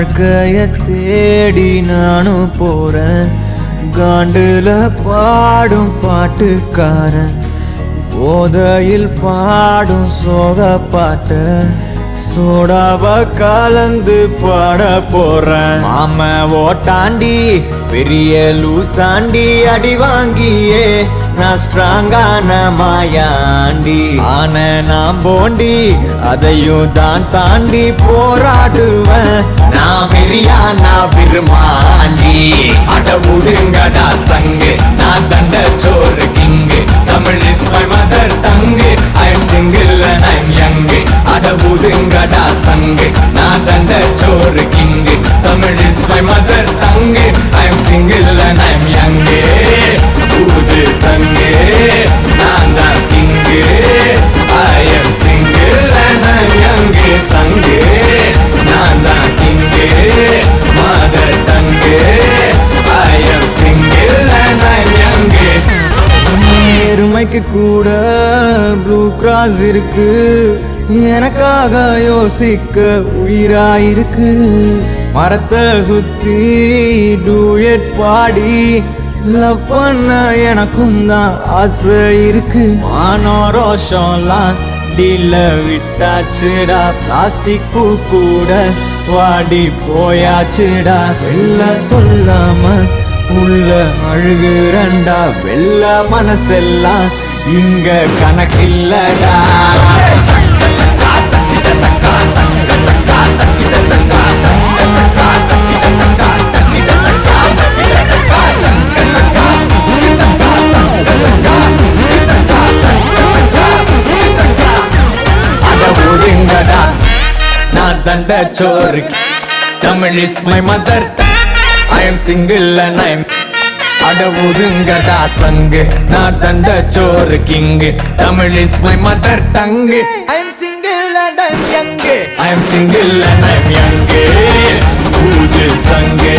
வாழ்க்கைய தேடி நானும் போறேன். காண்டுல பாடும் பாட்டுக்காரன், போதையில் பாடும் சோக பாட்ட சோடாவ கலந்து பாட போறேன். மாம ஓட்டாண்டி பெரிய லூசாண்டி, அடி வாங்கியே நான் ஸ்ட்ராங்கான மாயாண்டி. ஆன நான் போண்டி அதையும் தான் தாண்டி போராடுவேன். நான் வெறியா நான் விரும்மாண்டி. அட உடுங்கடா சங்கு, நான் தண்ட சோறு king. Tamil is my mother tongue. I am single and I'm young. அட உடுங்கடா சங்கு, நான் தண்ட சோறு king. Tamil is my mother tongue. I am single and I'm young. ஊது சங்கு, நான் தான் king. I am single and I'm young. சங்கு, நான் தான் king. Mother tongue. I am single and I'm young. எருமைக்கு கூட ப்ளூ கிராஸ் இருக்கு, எனக்காக யோசிக்க உயிராயிருக்கு. மரத்தை சுத்தி டூயட் பாடி லவ் பண்ண எனக்கும் தான் ஆசை இருக்கு. மானோ ரோஷம்லாம் டீல விட்டாச்சுடா, பிளாஸ்டிக் பூ கூட வாடி போயாச்சுடா. வெள்ள சொல்லாம உள்ள அழுகுறண்டா, வெள்ள மனசெல்லாம் இங்க கணக்கில்லடா. நான் தண்ட சோறு, Tamil is my mother. I am single and I'm அட ஒதுங்கடா சங்கு, நான் தண்ட சோறு king. Tamil is my mother tongue. I am single and I'm young. I am single and I'm young. ஊது சங்கு.